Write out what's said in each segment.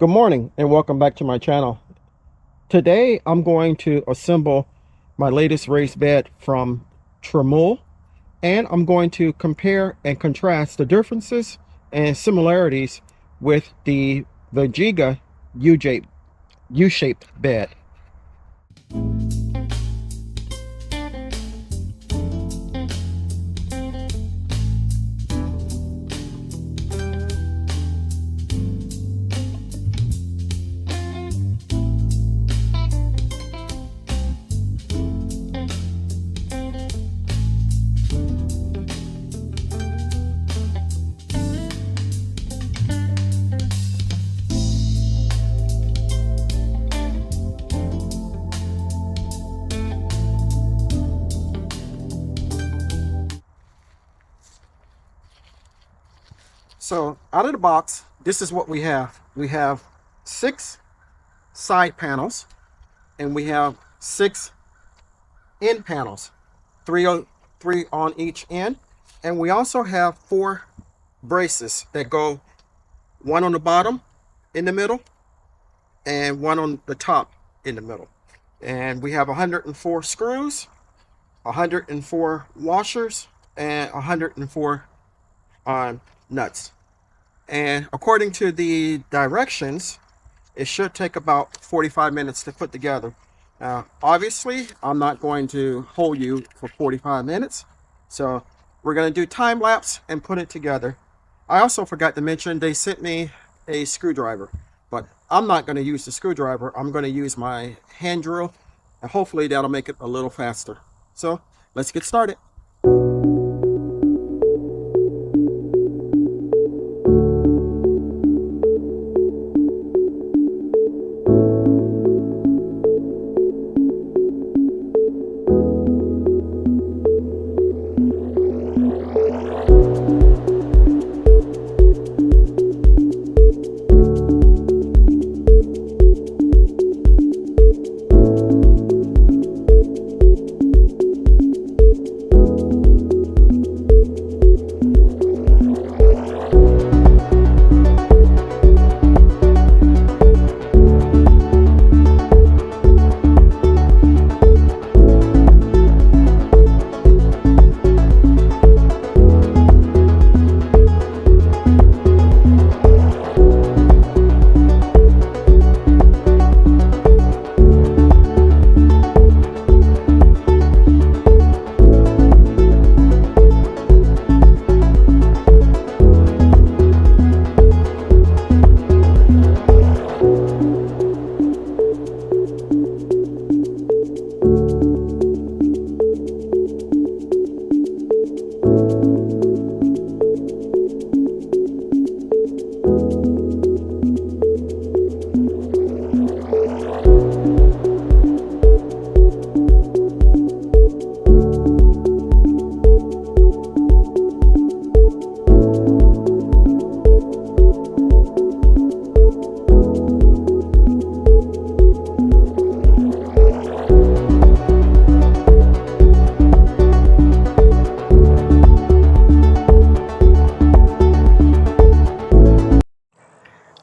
Good morning and welcome back to my channel. Today I'm going to assemble my latest raised bed from Tramull, and I'm going to compare and contrast the differences and similarities with the Giga U-shaped bed. So out of the box, this is what we have. We have 6 side panels and we have 6 end panels, three on each end, and we also have 4 braces that go, one on the bottom in the middle and one on the top in the middle. And we have 104 screws, 104 washers, and 104 nuts. And according to the directions, it should take about 45 minutes to put together. Now, obviously, I'm not going to hold you for 45 minutes. So we're going to do time lapse and put it together. I also forgot to mention they sent me a screwdriver, but I'm not going to use the screwdriver. I'm going to use my hand drill, and hopefully that'll make it a little faster. So let's get started.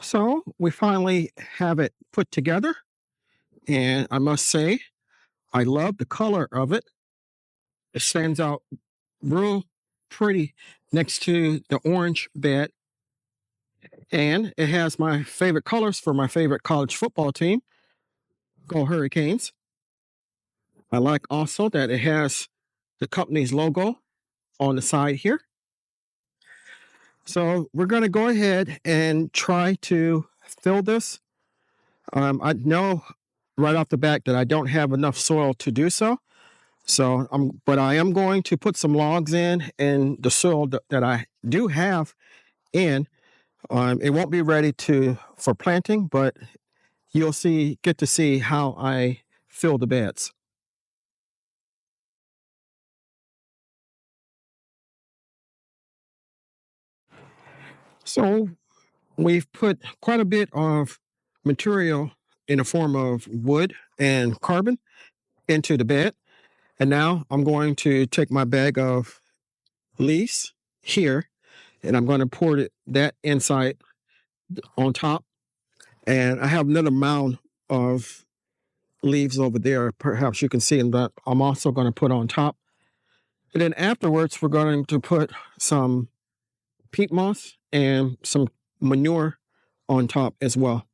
So we finally have it put together, and I must say, I love the color of it. It stands out real pretty next to the orange bed, and it has my favorite colors for my favorite college football team, Go Hurricanes. I like also that it has the company's logo on the side here. So we're going to go ahead and try to fill this. I know right off the bat that I don't have enough soil to do so. But I am going to put some logs in, and the soil that I do have in. It won't be ready for planting, but you'll get to see how I fill the beds. So we've put quite a bit of material in the form of wood and carbon into the bed. And now I'm going to take my bag of leaves here, and I'm going to pour that inside on top. And I have another mound of leaves over there. Perhaps you can see them, that I'm also going to put on top. And then afterwards, we're going to put some peat moss and some manure on top as well.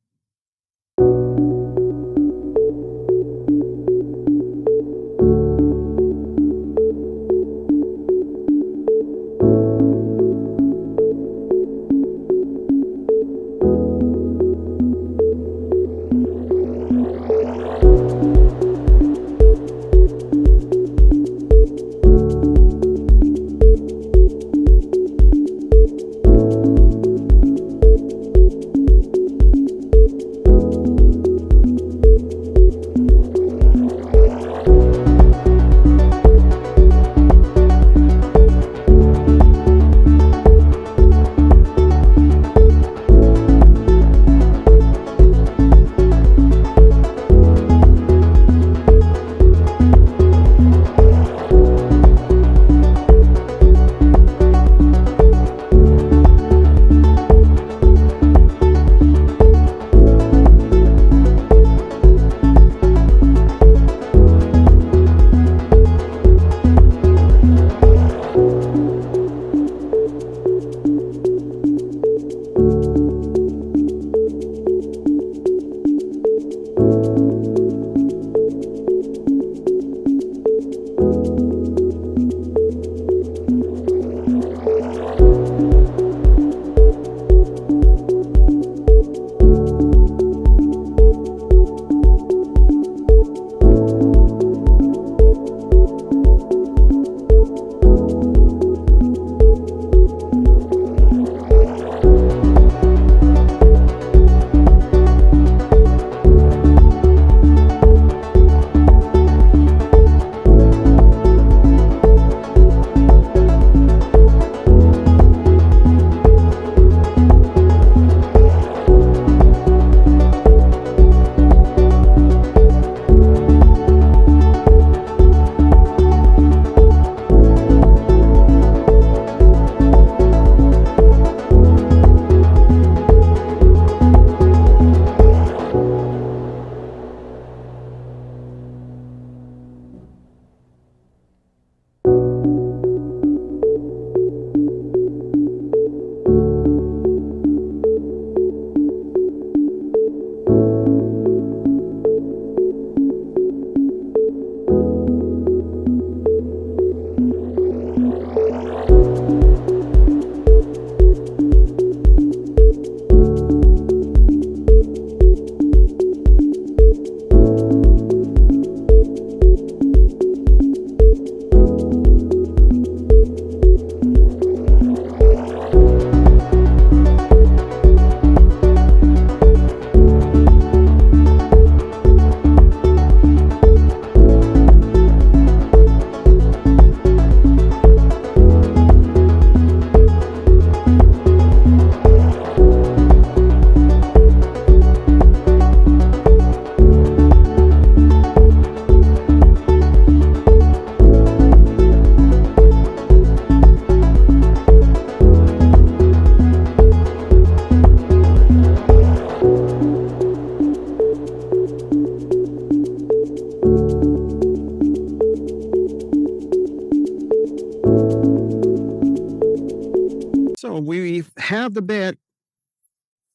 So we have the bed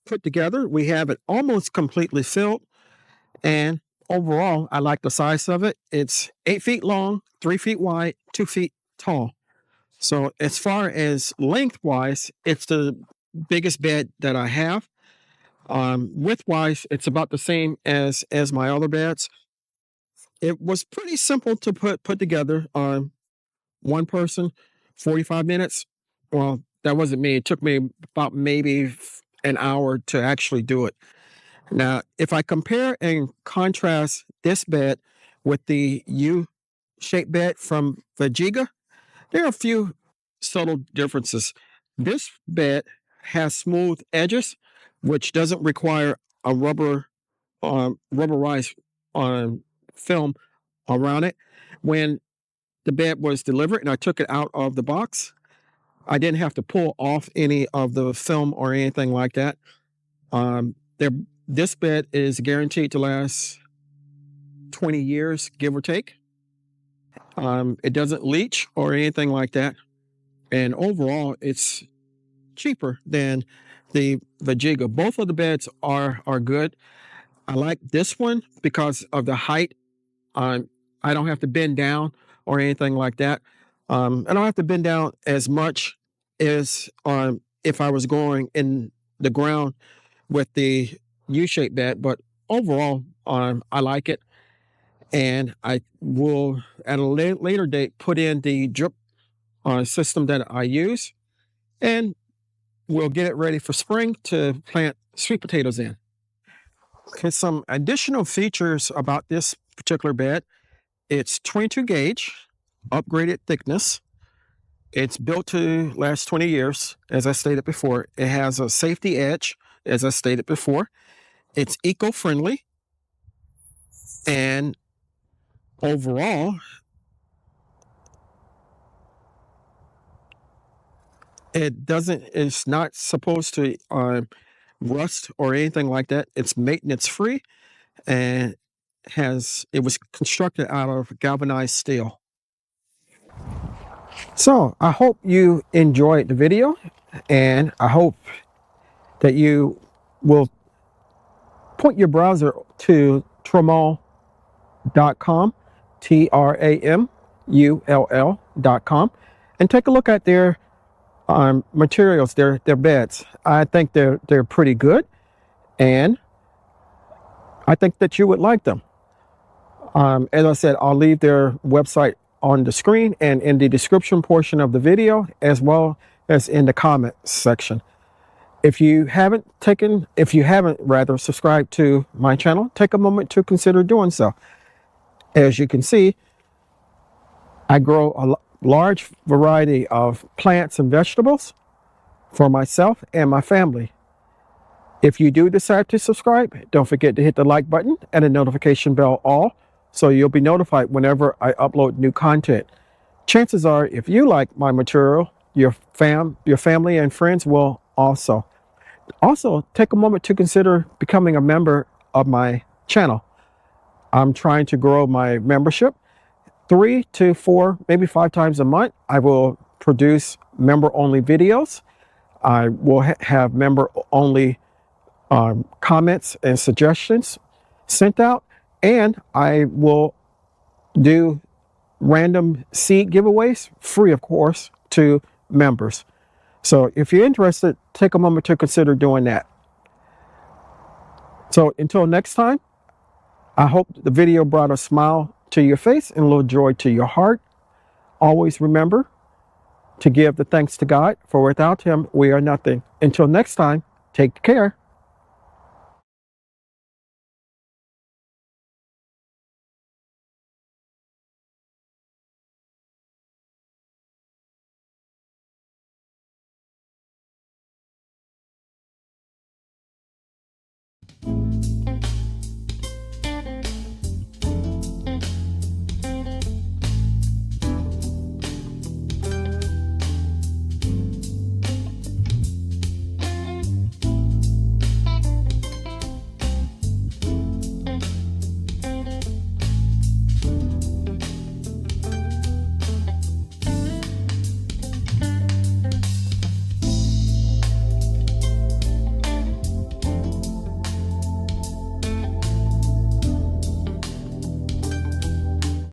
put together. We have it almost completely filled. And overall, I like the size of it. It's 8 feet long, 3 feet wide, 2 feet tall. So as far as lengthwise, it's the biggest bed that I have. Widthwise, it's about the same as my other beds. It was pretty simple to put together. One person, 45 minutes. Well, that wasn't me. It took me about maybe an hour to actually do it. Now, if I compare and contrast this bed with the U-shaped bed from Vajiga, there are a few subtle differences. This bed has smooth edges, which doesn't require a rubberized film around it. When the bed was delivered and I took it out of the box, I didn't have to pull off any of the film or anything like that. They're This bed is guaranteed to last 20 years, give or take. It doesn't leach or anything like that. And overall, it's cheaper than the Vajiga. Both of the beds are good. I like this one because of the height. I don't have to bend down or anything like that. I don't have to bend down as much as if I was going in the ground with the U-shaped bed. But overall, I like it. And I will, at a later date, put in the drip system that I use, and we'll get it ready for spring to plant sweet potatoes in. Okay, some additional features about this particular bed. It's 22 gauge, upgraded thickness. It's built to last 20 years, as I stated before. It has a safety edge, as I stated before. It's eco-friendly. And overall, it's not supposed to rust or anything like that. It's maintenance free, and it was constructed out of galvanized steel. So I hope you enjoyed the video, and I hope that you will point your browser to tramull.com, TRAMULL.com, and take a look at their materials, their beds. I think they're pretty good, and I think that you would like them. As I said, I'll leave their website on the screen and in the description portion of the video, as well as in the comment section. If you haven't subscribed to my channel, take a moment to consider doing so. As you can see, I grow a large variety of plants and vegetables for myself and my family. If you do decide to subscribe, don't forget to hit the like button and the notification bell all, so you'll be notified whenever I upload new content. Chances are, if you like my material, your family and friends will also. Also, take a moment to consider becoming a member of my channel. I'm trying to grow my membership. 3 to 4, maybe 5 times a month, I will produce member-only videos. I will have member-only comments and suggestions sent out, and I will do random seed giveaways, free of course, to members. So if you're interested, take a moment to consider doing that. So until next time, I hope the video brought a smile to your face and a little joy to your heart. Always remember to give the thanks to God, for without him we are nothing. Until next time, take care.